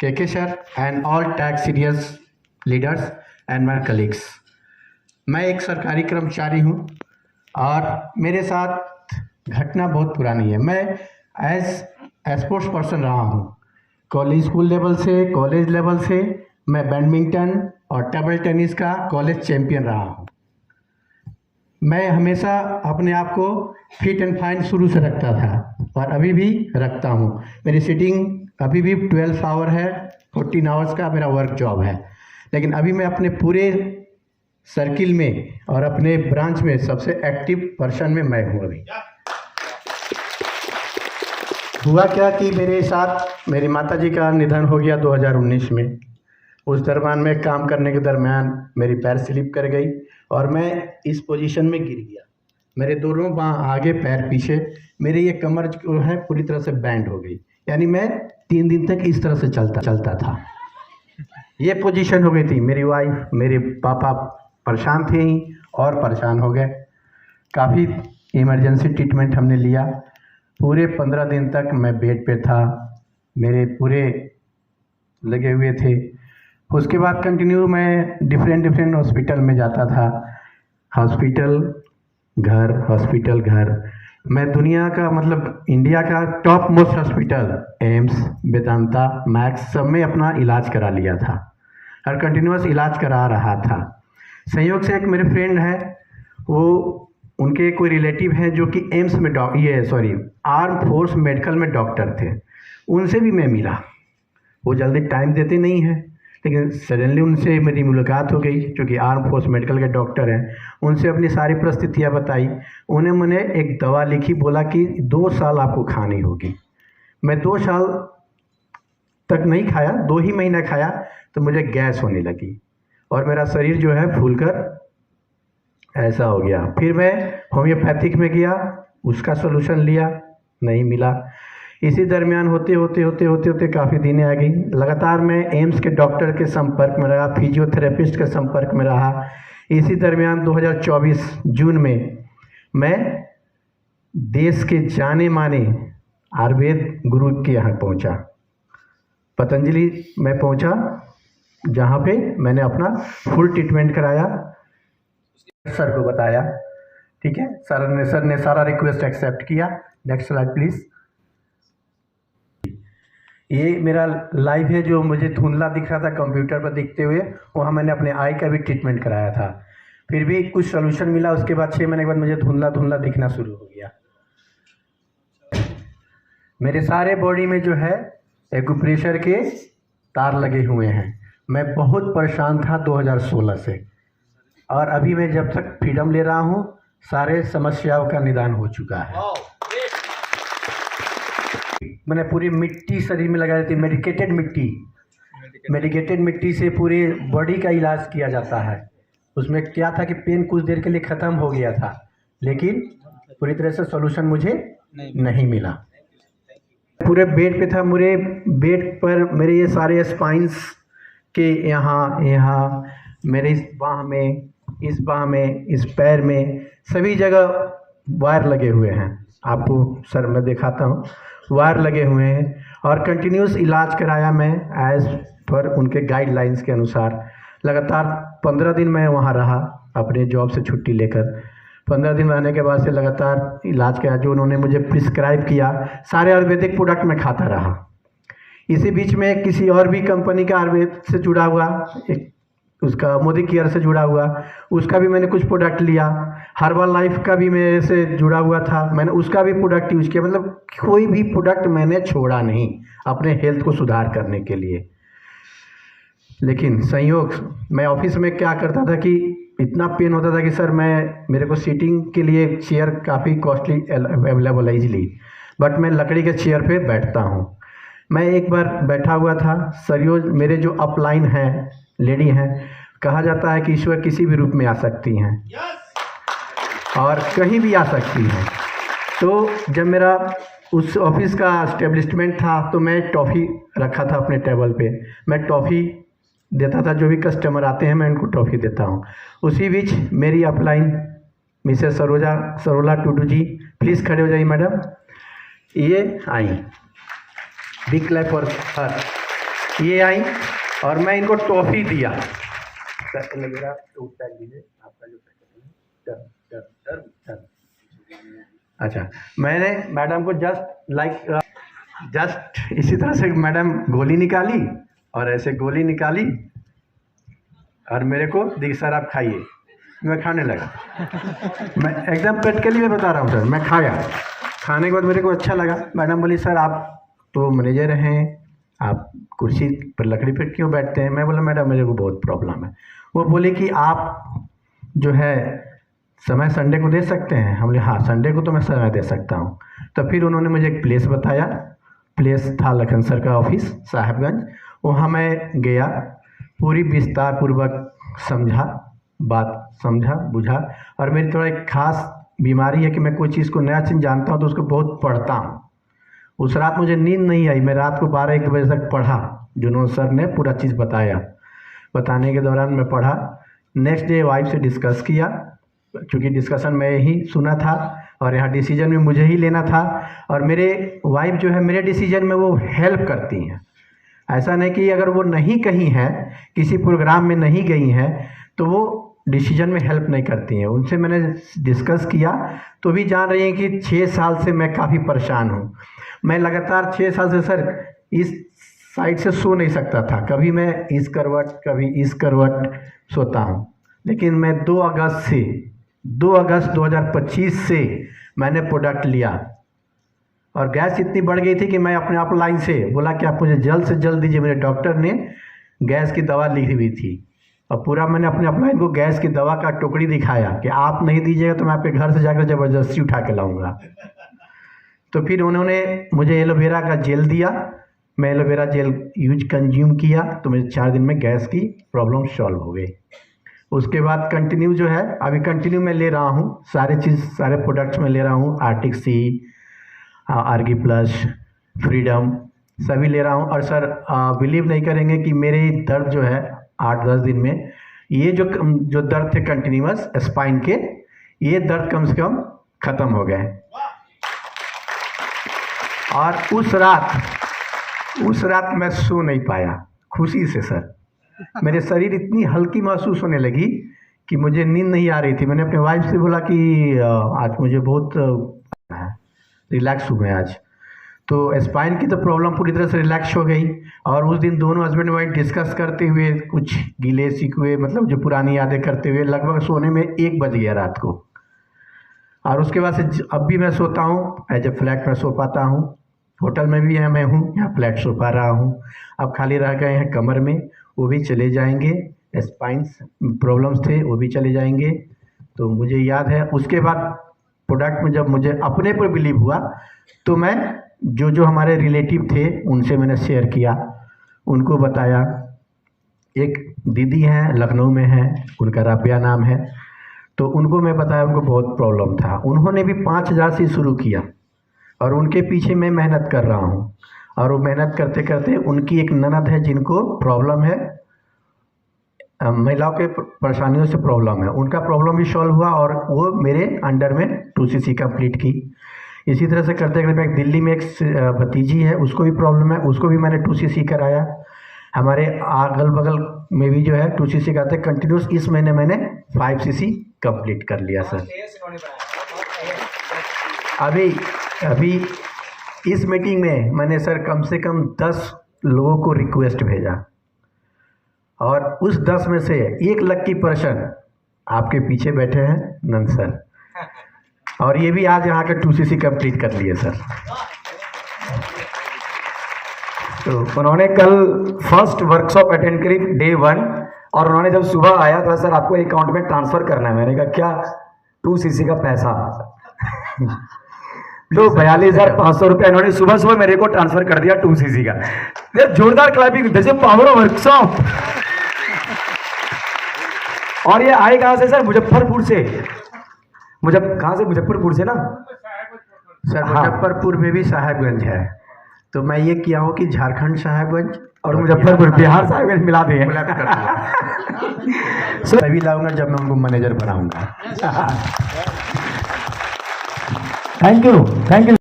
KK sir and all tag serious leaders and my colleagues। मैं एक सरकारी कर्मचारी हूँ और मेरे साथ घटना बहुत पुरानी है। मैं एज स्पोर्ट्स पर्सन रहा हूँ। कॉलेज स्कूल लेवल से, कॉलेज लेवल से मैं बैडमिंटन और टेबल टेनिस का कॉलेज चैम्पियन रहा हूँ। मैं हमेशा अपने आप को फिट एंड फाइन शुरू से रखता था और अभी भी रखता हूँ। मेरी सिटिंग अभी भी 12 आवर है, 14 आवर्स का मेरा वर्क जॉब है। लेकिन अभी मैं अपने पूरे सर्किल में और अपने ब्रांच में सबसे एक्टिव पर्सन में मैं हूँ। अभी हुआ क्या कि मेरे साथ मेरी माताजी का निधन हो गया 2019 में। उस दरमियान में काम करने के दरमियान मेरी पैर स्लिप कर गई और मैं इस पोजीशन में गिर गया। मेरे दोनों बाँह आगे, पैर पीछे, मेरी ये कमर जो है पूरी तरह से बैंड हो गई। यानी मैं 3 दिन तक इस तरह से चलता था। ये पोजीशन हो गई थी। मेरी वाइफ, मेरे पापा परेशान थे ही और परेशान हो गए। काफ़ी इमरजेंसी ट्रीटमेंट हमने लिया। पूरे 15 दिन तक मैं बेड पे था, मेरे पूरे लगे हुए थे। उसके बाद कंटिन्यू मैं डिफरेंट हॉस्पिटल में जाता था। हॉस्पिटल घर, हॉस्पिटल घर। मैं दुनिया का मतलब इंडिया का top most hospital AIIMS, Vedanta, max सब में अपना इलाज करा लिया था और कंटिन्यूअस इलाज करा रहा था। संयोग से एक मेरे फ्रेंड है, वो उनके कोई रिलेटिव हैं जो कि एम्स में आर्म फोर्स मेडिकल में डॉक्टर थे। उनसे भी मैं मिला। वो जल्दी टाइम देते नहीं हैं, लेकिन सडनली उनसे मेरी मुलाकात हो गई, जो कि आर्म फोर्स मेडिकल के डॉक्टर हैं। उनसे अपनी सारी परिस्थितियाँ बताई। उन्हें मैंने एक दवा लिखी, बोला कि 2 साल आपको खानी होगी। मैं 2 साल तक नहीं खाया, 2 ही महीना खाया तो मुझे गैस होने लगी और मेरा शरीर जो है फूलकर ऐसा हो गया। फिर मैं होम्योपैथिक में गया, उसका सोल्यूशन लिया, नहीं मिला। इसी दरमियान होते काफ़ी दिन आ गई। लगातार मैं एम्स के डॉक्टर के संपर्क में रहा, फिजियोथेरेपिस्ट के संपर्क में रहा। इसी दरमियान 2024 जून में मैं देश के जाने माने आयुर्वेद गुरु के यहाँ पहुँचा। पतंजलि में पहुँचा, जहाँ पे मैंने अपना फुल ट्रीटमेंट कराया। सर को बताया, ठीक है। सर ने सारा रिक्वेस्ट एक्सेप्ट किया। Next slide please. ये मेरा लाइव है जो मुझे धुंधला दिख रहा था कंप्यूटर पर दिखते हुए, वहाँ मैंने अपने आई का भी ट्रीटमेंट कराया था। फिर भी कुछ सोल्यूशन मिला। उसके बाद 6 महीने के बाद मुझे धुंधला दिखना शुरू हो गया। मेरे सारे बॉडी में जो है एक्यूप्रेशर के तार लगे हुए हैं। मैं बहुत परेशान था 2016 से और अभी मैं जब तक फ्रीडम ले रहा हूँ सारे समस्याओं का निदान हो चुका है। मैंने पूरी मिट्टी शरीर में लगा दी थी, मेडिकेटेड मिट्टी से पूरे बॉडी का इलाज किया जाता है। उसमें क्या था कि पेन कुछ देर के लिए ख़त्म हो गया था, लेकिन पूरी तरह से सॉल्यूशन मुझे नहीं मिला। पूरे बेड पे था। मेरे बेड पर मेरे ये सारे स्पाइंस के यहाँ मेरे इस बाँह में, इस बाँह में, इस पैर में, सभी जगह वायर लगे हुए हैं। आपको सर मैं दिखाता हूँ, वायर लगे हुए हैं और कंटिन्यूस इलाज कराया मैं एज पर उनके गाइडलाइंस के अनुसार। लगातार 15 दिन मैं वहाँ रहा अपने जॉब से छुट्टी लेकर। 15 दिन रहने के बाद से लगातार इलाज किया, जो उन्होंने मुझे प्रिस्क्राइब किया। सारे आयुर्वेदिक प्रोडक्ट मैं खाता रहा। इसी बीच में किसी और भी कंपनी का आयुर्वेद से जुड़ा हुआ, एक उसका मोदी केयर से जुड़ा हुआ, उसका भी मैंने कुछ प्रोडक्ट लिया। हर्बल लाइफ का भी मेरे से जुड़ा हुआ था, मैंने उसका भी प्रोडक्ट यूज़ किया। मतलब कोई भी प्रोडक्ट मैंने छोड़ा नहीं अपने हेल्थ को सुधार करने के लिए। लेकिन संयोग मैं ऑफिस में क्या करता था कि इतना पेन होता था कि सर मेरे को सीटिंग के लिए चेयर काफ़ी कॉस्टली अवेलेबल है इजीली, बट मैं लकड़ी के चेयर पे बैठता हूँ। मैं एक बार बैठा हुआ था, सरयोज मेरे जो अपलाइन हैं, लेडी हैं, कहा जाता है कि ईश्वर किसी भी रूप में आ सकती हैं और कहीं भी आ सकती हैं। तो जब मेरा उस ऑफिस का एस्टेब्लिशमेंट था तो मैं टॉफ़ी रखा था अपने टेबल पे। मैं टॉफ़ी देता था, जो भी कस्टमर आते हैं मैं उनको टॉफ़ी देता हूँ। उसी बीच मेरी upline Mrs Sarola Tudu ji, please खड़े हो जाइए मैडम। ये आई, बिग क्लैप फॉर हर। ये आई और मैं इनको टॉफ़ी दिया। सर मेरा टूथ पैक दीजिए, आपका जो अच्छा, मैंने मैडम को जस्ट इसी तरह से मैडम गोली निकाली और ऐसे गोली निकाली और मेरे को दी, सर आप खाइए। मैं खाने लगा। मैं एकदम प्रैक्टिकली मैं बता रहा हूँ सर, मैं खाया। खाने के बाद मेरे को अच्छा लगा। मैडम बोली सर आप तो मैनेजर हैं, आप कुर्सी पर लकड़ी पर क्यों बैठते हैं? मैं बोला मैडम मेरे को बहुत प्रॉब्लम है। वो बोले कि आप जो है समय संडे को दे सकते हैं? हम बोले हाँ संडे को तो मैं समय दे सकता हूँ। तो फिर उन्होंने मुझे एक प्लेस बताया। प्लेस था लखन सर का ऑफिस साहेबगंज। वहाँ मैं गया, पूरी विस्तार पूर्वक समझा, बात समझा बुझा। और मेरी थोड़ा एक खास बीमारी है कि मैं कोई चीज़ को नया चीज़ जानता हूँ तो उसको बहुत पढ़ता हूँ। उस रात मुझे नींद नहीं आई, मैं रात को 12-1 बजे तक पढ़ा। जुनून सर ने पूरा चीज़ बताया, बताने के दौरान मैं पढ़ा। नेक्स्ट डे वाइफ से डिस्कस किया, क्योंकि डिस्कशन मैं ही सुना था और यहाँ डिसीजन में मुझे ही लेना था। और मेरे वाइफ जो है मेरे डिसीजन में वो हेल्प करती हैं। ऐसा नहीं कि अगर वो नहीं कहीं हैं, किसी प्रोग्राम में नहीं गई हैं तो वो डिसीजन में हेल्प नहीं करती हैं। उनसे मैंने डिस्कस किया तो भी जान रही हैं कि 6 साल से मैं काफ़ी परेशान हूँ। मैं लगातार 6 साल से सर इस साइड से सो नहीं सकता था। कभी मैं इस करवट कभी इस करवट सोता हूँ। लेकिन मैं 2 अगस्त 2025 से मैंने प्रोडक्ट लिया और गैस इतनी बढ़ गई थी कि मैं अपने आप लाइन से बोला कि आप मुझे जल्द से जल्द दीजिए। मेरे डॉक्टर ने गैस की दवा लिखी हुई थी और पूरा मैंने अपने अपलाइन को गैस की दवा का टोकरी दिखाया कि आप नहीं दीजिएगा तो मैं आपके घर से जाकर ज़बरदस्ती उठा के लाऊंगा। तो फिर उन्होंने मुझे एलोवेरा का जेल दिया। मैं एलोवेरा जेल कंज्यूम किया तो मुझे 4 दिन में गैस की प्रॉब्लम सॉल्व हो गई। उसके बाद कंटिन्यू जो है अभी कंटिन्यू मैं ले रहा हूँ सारे प्रोडक्ट्स में ले रहा हूँ। आर्टिक सी, आर्गी प्लस, फ्रीडम सभी ले रहा हूँ। और सर बिलीव नहीं करेंगे कि मेरे दर्द जो है 8-10 दिन में ये जो दर्द थे कंटिन्यूअस स्पाइन के, ये दर्द कम से कम ख़त्म हो गए। और उस रात मैं सो नहीं पाया खुशी से सर। मेरे शरीर इतनी हल्की महसूस होने लगी कि मुझे नींद नहीं आ रही थी। मैंने अपने वाइफ से बोला कि आज मुझे बहुत रिलैक्स हूँ मैं आज। तो स्पाइन की तो प्रॉब्लम पूरी तरह से रिलैक्स हो गई। और उस दिन दोनों हस्बैंड वाइफ डिस्कस करते हुए कुछ गिले शिकवे मतलब जो पुरानी यादें करते हुए लगभग सोने में 1 बज गया रात को। और उसके बाद से अब भी मैं सोता हूँ, एज ए फ्लैट में सो पाता हूँ। होटल में भी है मैं हूँ, यहाँ फ्लैट सो पा रहा हूँ। अब खाली रह गए हैं कमर में, वो भी चले जाएंगे। स्पाइन्स प्रॉब्लम्स थे वो भी चले जाएंगे। तो मुझे याद है उसके बाद प्रोडक्ट में जब मुझे अपने पर बिलीव हुआ तो मैं जो हमारे रिलेटिव थे उनसे मैंने शेयर किया, उनको बताया। एक दीदी हैं लखनऊ में हैं, उनका राबिया नाम है, तो उनको मैं बताया। उनको बहुत प्रॉब्लम था, उन्होंने भी 5000 से शुरू किया और उनके पीछे मैं मेहनत कर रहा हूँ। और वो मेहनत करते करते उनकी एक ननद है जिनको प्रॉब्लम है, महिलाओं के परेशानियों से प्रॉब्लम है, उनका प्रॉब्लम भी सॉल्व हुआ और वो मेरे अंडर में 2cc कंप्लीट की। इसी तरह से करते करते एक दिल्ली में एक भतीजी है, उसको भी प्रॉब्लम है, उसको भी मैंने 2cc कराया। हमारे अगल बगल में भी जो है 2cc करते कंटिन्यूस। इस महीने मैंने 5cc कंप्लीट कर लिया सर। अभी इस मीटिंग में मैंने सर कम से कम 10 लोगों को रिक्वेस्ट भेजा और उस 10 में से 1 लकी पर्सन आपके पीछे बैठे हैं नंद सर। और ये भी आज यहाँ के 2cc कंप्लीट कर लिए सर। तो उन्होंने कल फर्स्ट वर्कशॉप अटेंड करी डे 1 और उन्होंने जब सुबह आया तो सर आपको अकाउंट में ट्रांसफ़र करना है। मैंने कहा क्या? 2cc का पैसा। तो 42,500 रुपये इन्होंने सुबह मेरे को ट्रांसफर कर दिया 2cc का। जोरदार clapping, this is power of workshop. और ये आए कहां से सर? मुजफ्फरपुर से। कहां से? मुजफ्फरपुर से ना सर। मुजफ्फरपुर में भी साहेबगंज है। तो मैं ये किया हूँ कि झारखंड साहेबगंज और मुजफ्फरपुर बिहार साहेबगंज मिला दिए। तभी लाऊंगा जब मैं उनको मैनेजर बनाऊंगा। Thank you.